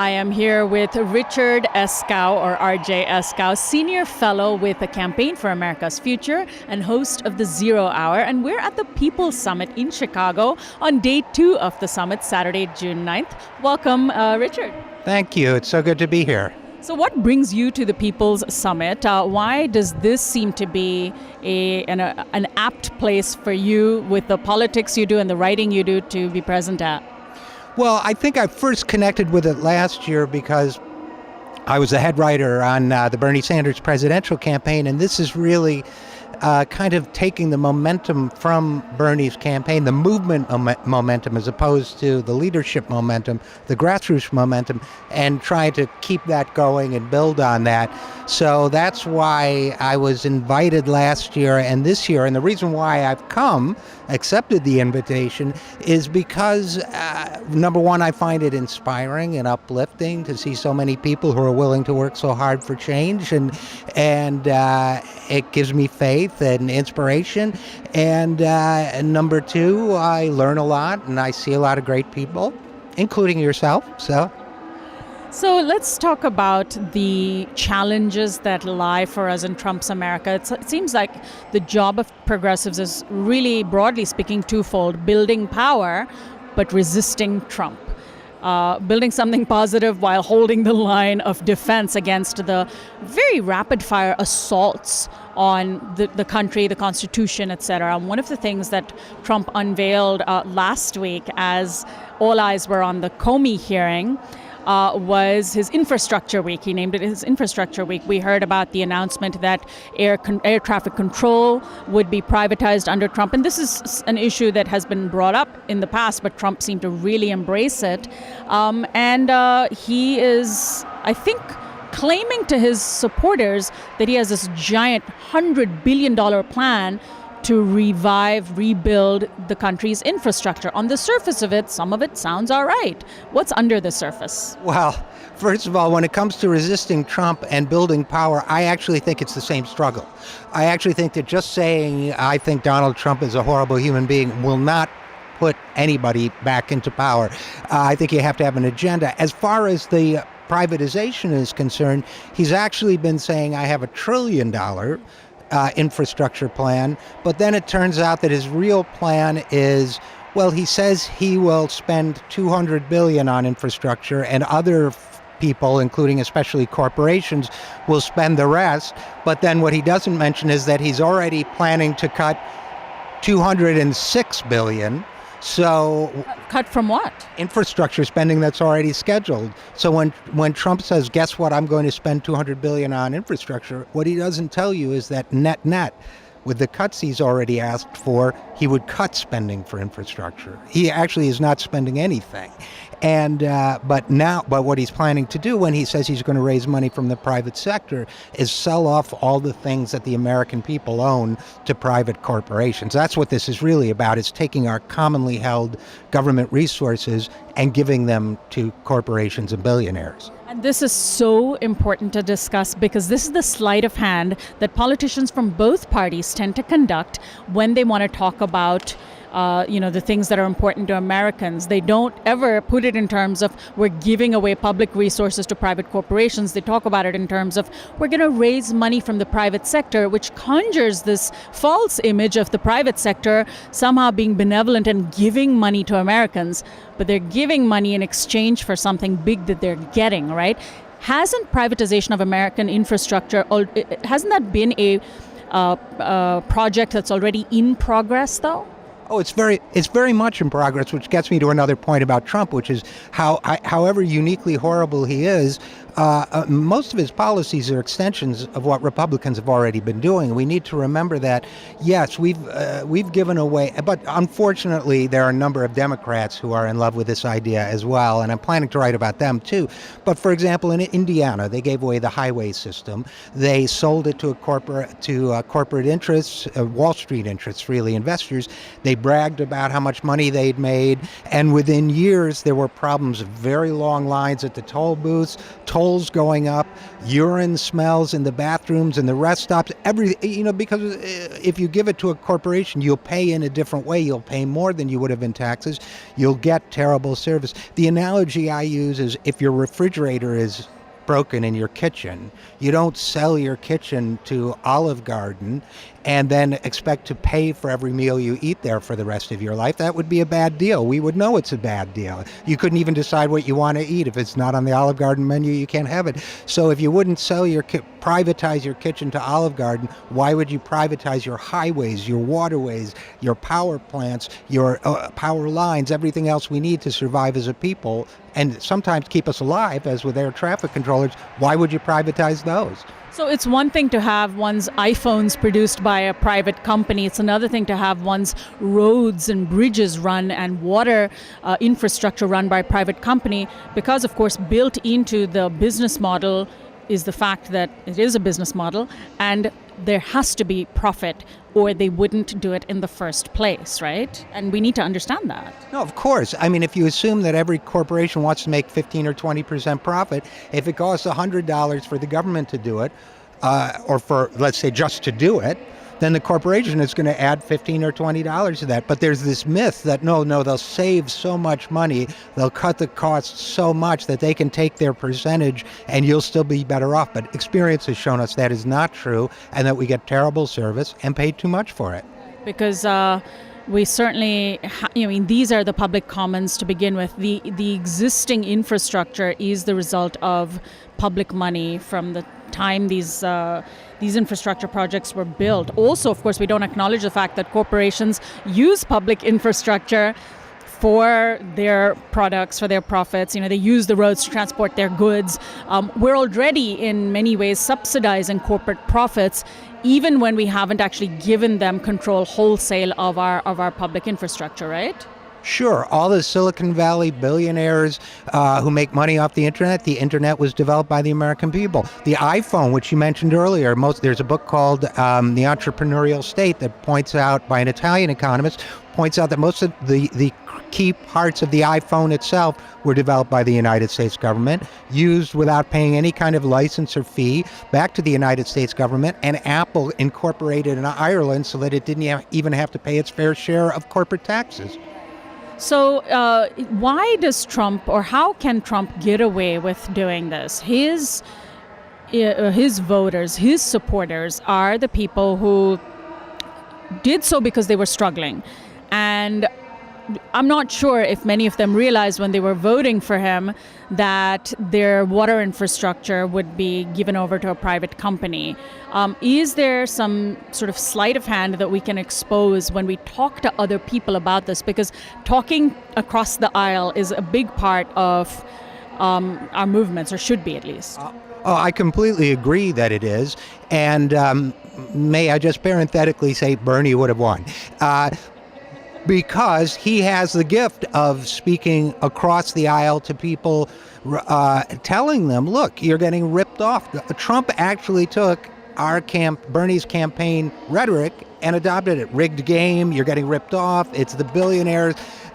I am here with Richard Eskow, or RJ Eskow, Senior Fellow with the Campaign for America's Future and host of the Zero Hour. And we're at the People's Summit in Chicago on day 2 of the summit, Saturday, June 9th. Welcome, Richard. Thank you. It's so good to be here. So what brings you to the People's Summit? Why does this seem to be an apt place for you with the politics you do and the writing you do to be present at? Well, I think I first connected with it last year because I was the head writer on the Bernie Sanders presidential campaign, and this is really kind of taking the momentum from Bernie's campaign, the movement momentum as opposed to the leadership momentum, the grassroots momentum, and trying to keep that going and build on that. So that's why I was invited last year and this year. And the reason why I've accepted the invitation, is because, number one, I find it inspiring and uplifting to see so many people who are willing to work so hard for change. And it gives me faith and inspiration. And number two, I learn a lot and I see a lot of great people, including yourself. So let's talk about the challenges that lie for us in Trump's America. It seems like the job of progressives is really, broadly speaking, twofold: building power, but resisting Trump. Building something positive while holding the line of defense against the very rapid-fire assaults on the country, the Constitution, etc. One of the things that Trump unveiled last week, as all eyes were on the Comey hearing, was his Infrastructure Week. He named it his Infrastructure Week. We heard about the announcement that air traffic control would be privatized under Trump. And this is an issue that has been brought up in the past, but Trump seemed to really embrace it. He is, I think, claiming to his supporters that he has this giant $100 billion plan to rebuild the country's infrastructure. On the surface of it, some of it sounds all right. What's under the surface? Well, first of all, when it comes to resisting Trump and building power, I actually think it's the same struggle. I actually think that just saying I think Donald Trump is a horrible human being will not put anybody back into power. I think you have to have an agenda. As far as the privatization is concerned, he's actually been saying, I have $1 trillion infrastructure plan, but then it turns out that his real plan is, well, he says he will spend $200 billion on infrastructure, and other people, including especially corporations, will spend the rest. But then what he doesn't mention is that he's already planning to cut $206 billion. So cut from what? Infrastructure spending that's already scheduled. So when Trump says, guess what, I'm going to spend $200 billion on infrastructure, what he doesn't tell you is that net, with the cuts he's already asked for, he would cut spending for infrastructure. He actually is not spending anything. And but what he's planning to do when he says he's going to raise money from the private sector is sell off all the things that the American people own to private corporations. That's what this is really about, is taking our commonly held government resources and giving them to corporations and billionaires. And this is so important to discuss, because this is the sleight of hand that politicians from both parties tend to conduct when they want to talk about the things that are important to Americans. They don't ever put it in terms of we're giving away public resources to private corporations. They talk about it in terms of we're going to raise money from the private sector, which conjures this false image of the private sector somehow being benevolent and giving money to Americans. But they're giving money in exchange for something big that they're getting, right? Hasn't privatization of American infrastructure, hasn't that been a project that's already in progress, though? Oh, it's very much in progress, which gets me to another point about Trump, which is however uniquely horrible he is, most of his policies are extensions of what Republicans have already been doing. We need to remember that, yes, we've given away, but unfortunately there are a number of Democrats who are in love with this idea as well, and I'm planning to write about them too. But for example, in Indiana, they gave away the highway system. They sold it to corporate interests, Wall Street interests, really, investors. They bragged about how much money they'd made, and within years there were problems of very long lines at the toll booths. Toll tolls going up, urine smells in the bathrooms and the rest stops, because if you give it to a corporation, you'll pay in a different way. You'll pay more than you would have in taxes. You'll get terrible service. The analogy I use is if your refrigerator is broken in your kitchen, you don't sell your kitchen to Olive Garden and then expect to pay for every meal you eat there for the rest of your life. That would be a bad deal. We would know it's a bad deal. You couldn't even decide what you want to eat. If it's not on the Olive Garden menu, you can't have it. So if you wouldn't privatize your kitchen to Olive Garden, why would you privatize your highways, your waterways, your power plants, your power lines, everything else we need to survive as a people and sometimes keep us alive, as with air traffic controllers? Why would you privatize those? So it's one thing to have one's iPhones produced by a private company. It's another thing to have one's roads and bridges run and water infrastructure run by a private company, because, of course, built into the business model is the fact that it is a business model and there has to be profit or they wouldn't do it in the first place, right? And we need to understand that. No, of course. I mean, if you assume that every corporation wants to make 15 or 20% profit, if it costs $100 for the government to do it, or for, let's say, just to do it, then the corporation is going to add $15 or $20 to that. But there's this myth that no, they'll save so much money, they'll cut the costs so much that they can take their percentage and you'll still be better off. But experience has shown us that is not true and that we get terrible service and pay too much for it. Because we certainly, these are the public commons to begin with. The existing infrastructure is the result of public money from the time these infrastructure projects were built. Also, of course, we don't acknowledge the fact that corporations use public infrastructure for their products, for their profits. They use the roads to transport their goods. We're already, in many ways, subsidizing corporate profits, even when we haven't actually given them control wholesale of our public infrastructure, right? Sure, all the Silicon Valley billionaires who make money off the internet was developed by the American people. The iPhone, which you mentioned earlier, there's a book called The Entrepreneurial State that points out, by an Italian economist, points out that most of the key parts of the iPhone itself were developed by the United States government, used without paying any kind of license or fee back to the United States government, and Apple incorporated in Ireland so that it didn't even have to pay its fair share of corporate taxes. So why does Trump, or how can Trump get away with doing this? His voters, his supporters are the people who did so because they were struggling. And I'm not sure if many of them realized when they were voting for him that their water infrastructure would be given over to a private company. Is there some sort of sleight of hand that we can expose when we talk to other people about this? Because talking across the aisle is a big part of our movements, or should be at least. I completely agree that it is. And may I just parenthetically say Bernie would have won. Because he has the gift of speaking across the aisle to people, telling them, look, you're getting ripped off. Trump actually took Bernie's campaign rhetoric and adopted it. Rigged game, you're getting ripped off, it's the billionaires,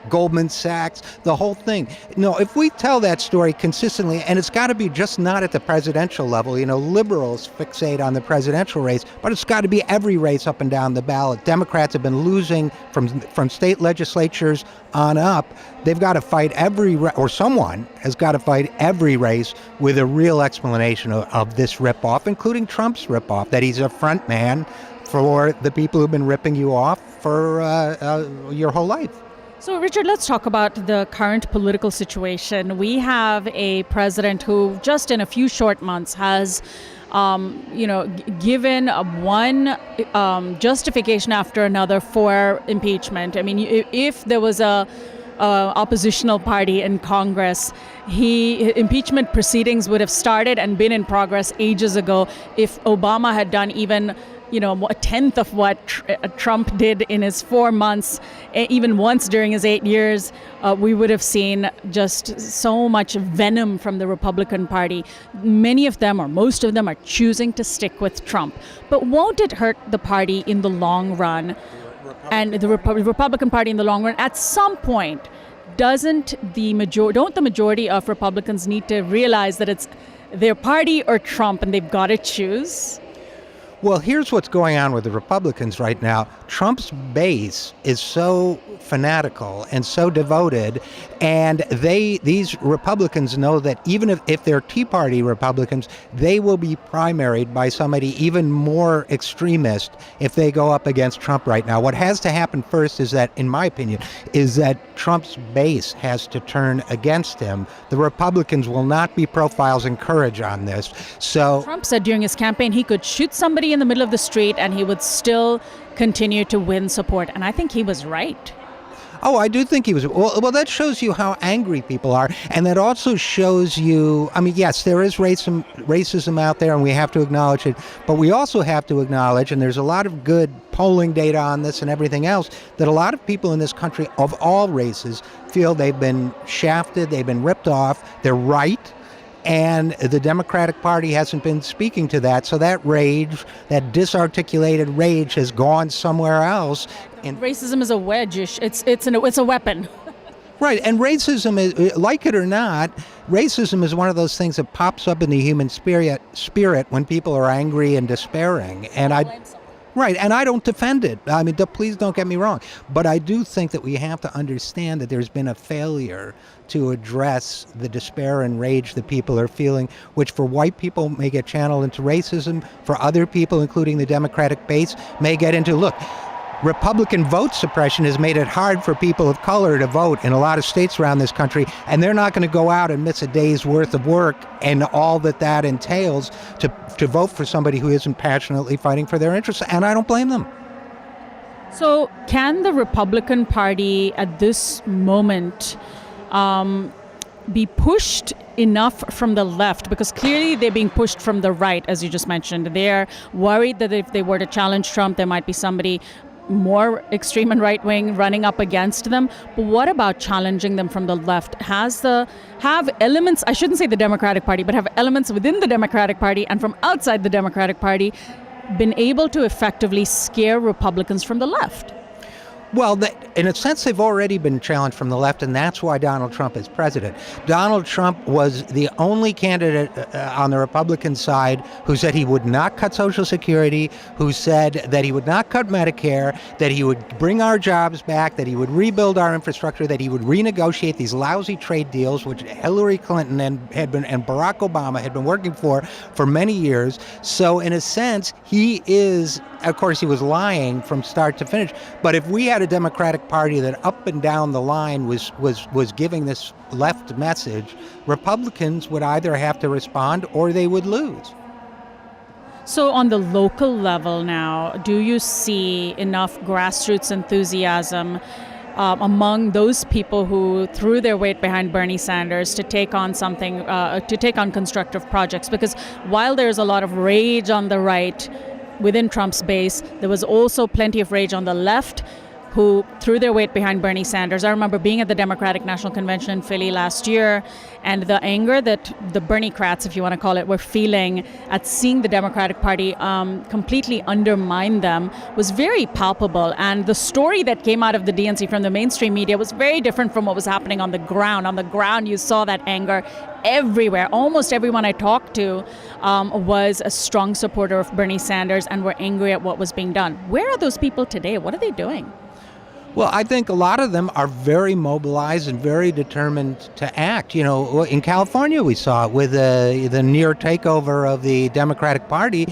Goldman Sachs, the whole thing. No, if we tell that story consistently, and it's got to be just not at the presidential level, liberals fixate on the presidential race, but it's got to be every race up and down the ballot. Democrats have been losing from state legislatures on up. They've got to fight or someone has got to fight every race with a real explanation of this ripoff, including Trump's ripoff, that he's a front man for the people who've been ripping you off for your whole life. So, Richard, let's talk about the current political situation. We have a president who just in a few short months has, given one justification after another for impeachment. I mean, if there was a oppositional party in Congress, impeachment proceedings would have started and been in progress ages ago. If Obama had done even a tenth of what Trump did in his 4 months, even once during his 8 years, we would have seen just so much venom from the Republican Party. Many of them, or most of them, are choosing to stick with Trump. But won't it hurt the party in the long run? And the Republican Party in the long run, at some point, don't the majority of Republicans need to realize that their party or Trump, and they've got to choose? Well, here's what's going on with the Republicans right now. Trump's base is so fanatical and so devoted, and these Republicans know that even if they're Tea Party Republicans, they will be primaried by somebody even more extremist if they go up against Trump right now. What has to happen first is that, in my opinion, is that Trump's base has to turn against him. The Republicans will not be profiles in courage on this. So Trump said during his campaign he could shoot somebody in the middle of the street and he would still continue to win support. And I think he was right. Oh, I do think he was. Well, that shows you how angry people are. And that also shows you, I mean, yes, there is racism out there and we have to acknowledge it. But we also have to acknowledge, and there's a lot of good polling data on this and everything else, that a lot of people in this country of all races feel they've been shafted, they've been ripped off, they're right. And the Democratic Party hasn't been speaking to that. So that rage, that disarticulated rage has gone somewhere else. And racism is a wedge. It's a weapon. Right. And racism is, like it or not, racism is one of those things that pops up in the human spirit when people are angry and despairing. And Right, and I don't defend it. I mean, please don't get me wrong. But I do think that we have to understand that there's been a failure to address the despair and rage that people are feeling, which for white people may get channeled into racism, for other people, including the Democratic base, may get into, look, Republican vote suppression has made it hard for people of color to vote in a lot of states around this country, and they're not going to go out and miss a day's worth of work and all that entails to vote for somebody who isn't passionately fighting for their interests, and I don't blame them. So can the Republican Party at this moment be pushed enough from the left? Because clearly they're being pushed from the right, as you just mentioned. They're worried that if they were to challenge Trump, there might be somebody more extreme and right-wing running up against them. But what about challenging them from the left? Have elements, I shouldn't say the Democratic Party, but have elements within the Democratic Party and from outside the Democratic Party been able to effectively scare Republicans from the left? Well, in a sense, they've already been challenged from the left, and that's why Donald Trump is president. Donald Trump was the only candidate on the Republican side who said he would not cut Social Security, who said that he would not cut Medicare, that he would bring our jobs back, that he would rebuild our infrastructure, that he would renegotiate these lousy trade deals, which Hillary Clinton and Barack Obama had been working for many years. So in a sense, he is, of course, he was lying from start to finish. But if we had a Democratic Party that up and down the line was giving this left message, Republicans would either have to respond or they would lose. So on the local level now, do you see enough grassroots enthusiasm among those people who threw their weight behind Bernie Sanders to take on something, to take on constructive projects? Because while there's a lot of rage on the right within Trump's base, there was also plenty of rage on the left who threw their weight behind Bernie Sanders. I remember being at the Democratic National Convention in Philly last year, and the anger that the Bernie-crats, if you want to call it, were feeling at seeing the Democratic Party completely undermine them was very palpable. And the story that came out of the DNC from the mainstream media was very different from what was happening on the ground. On the ground, you saw that anger everywhere. Almost everyone I talked to was a strong supporter of Bernie Sanders and were angry at what was being done. Where are those people today? What are they doing? Well, I think a lot of them are very mobilized and very determined to act. You know, in California, we saw it with the near takeover of the Democratic Party.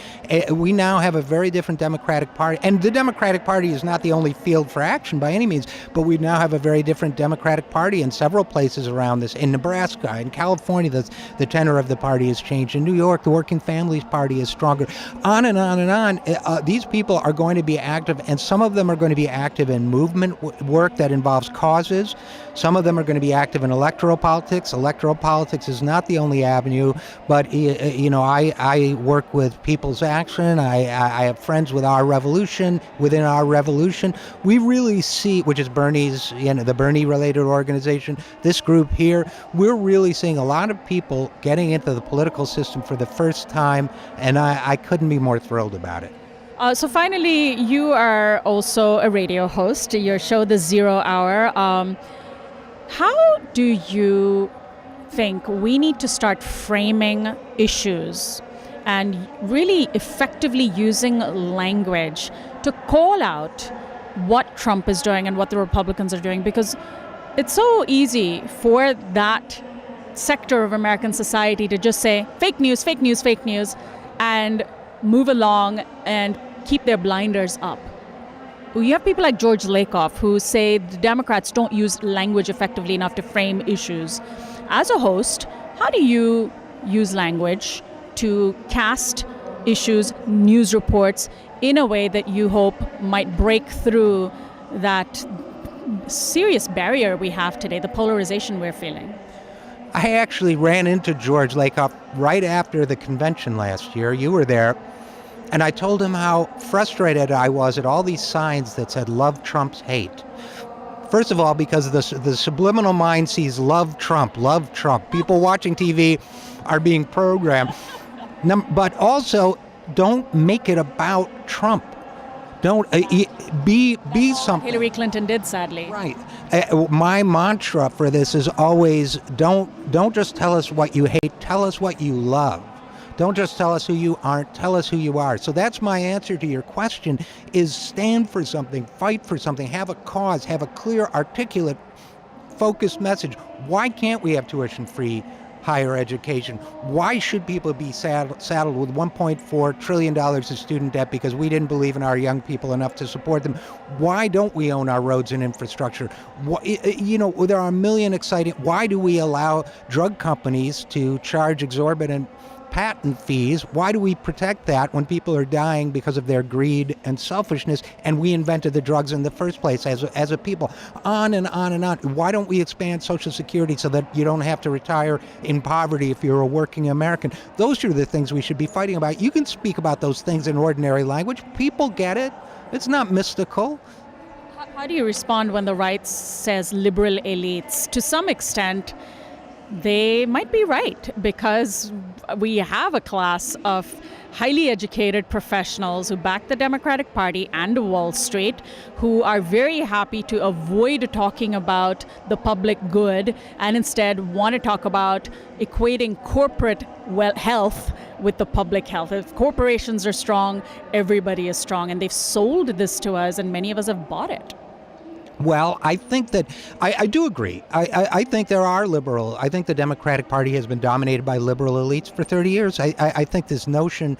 We now have a very different Democratic Party. And the Democratic Party is not the only field for action by any means, but we now have a very different Democratic Party in several places around this. In Nebraska, in California, the tenor of the party has changed. In New York, the Working Families Party is stronger. On and on and on. These people are going to be active, and some of them are going to be active in movement work that involves causes. Some of them are going to be active in electoral politics. Electoral politics is not the only avenue, but you know, I work with People's Action. I have friends with Our Revolution. Within Our Revolution, we really see, which is Bernie's, you know, the Bernie-related organization. This group here, we're really seeing a lot of people getting into the political system for the first time, and I couldn't be more thrilled about it. So finally, you are also a radio host. Your show, The Zero Hour. How do you think we need to start framing issues and really effectively using language to call out what Trump is doing and what the Republicans are doing, because it's so easy for that sector of American society to just say fake news, fake news, fake news, and move along and keep their blinders up. You have people like George Lakoff who say the Democrats don't use language effectively enough to frame issues. As a host, how do you use language to cast issues, news reports, in a way that you hope might break through that serious barrier we have today, the polarization we're feeling? I actually ran into George Lakoff right after the convention last year. You were there. And I told him how frustrated I was at all these signs that said, "Love Trump's hate." First of all, because the subliminal mind sees love Trump. People watching TV are being programmed. But also, don't make it about Trump. Don't be something. Hillary Clinton did, sadly. Right. My mantra for this is always don't just tell us what you hate. Tell us what you love. Don't just tell us who you aren't. Tell us who you are. So that's my answer to your question: is stand for something, fight for something, have a cause, have a clear, articulate, focused message. Why can't we have tuition-free higher education? Why should people be saddled with $1.4 trillion of student debt because we didn't believe in our young people enough to support them? Why don't we own our roads and infrastructure? There are a million exciting... Why do we allow drug companies to charge exorbitant patent fees? Why do we protect that when people are dying because of their greed and selfishness, and we invented the drugs in the first place as a people? On and on and on. Why don't we expand Social Security so that you don't have to retire in poverty if you're a working American? Those are the things we should be fighting about. You can speak about those things in ordinary language. People get it. It's not mystical. How do you respond when the right says liberal elites? To some extent, they might be right, because we have a class of highly educated professionals who back the Democratic Party and Wall Street, who are very happy to avoid talking about the public good and instead want to talk about equating corporate health with the public health. If corporations are strong, everybody is strong, and they've sold this to us, and many of us have bought it. Well, I think that I do agree. I think there are liberal. I think the Democratic Party has been dominated by liberal elites for 30 years. I think this notion,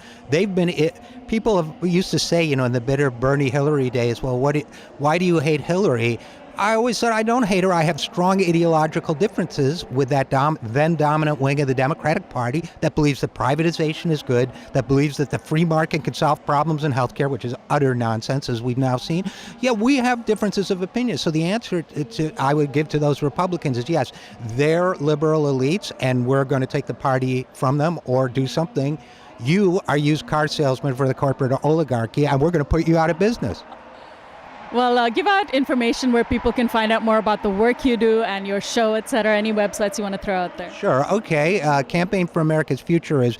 people used to say, in the bitter Bernie Hillary days, well, why do you hate Hillary? I always said I don't hate her. I have strong ideological differences with that then dominant wing of the Democratic Party that believes that privatization is good, that believes that the free market can solve problems in healthcare, which is utter nonsense, as we've now seen. Yeah, we have differences of opinion. So the answer I would give to those Republicans is yes, they're liberal elites, and we're going to take the party from them or do something. You are used car salesmen for the corporate oligarchy, and we're going to put you out of business. Well, give out information where people can find out more about the work you do and your show, et cetera. Any websites you want to throw out there? Sure. Okay. Campaign for America's Future is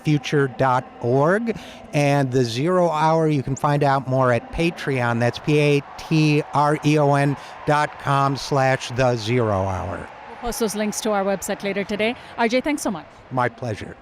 future.org. And the 0 Hour, you can find out more at Patreon. That's patreon.com/the 0 Hour. We'll post those links to our website later today. RJ, thanks so much. My pleasure.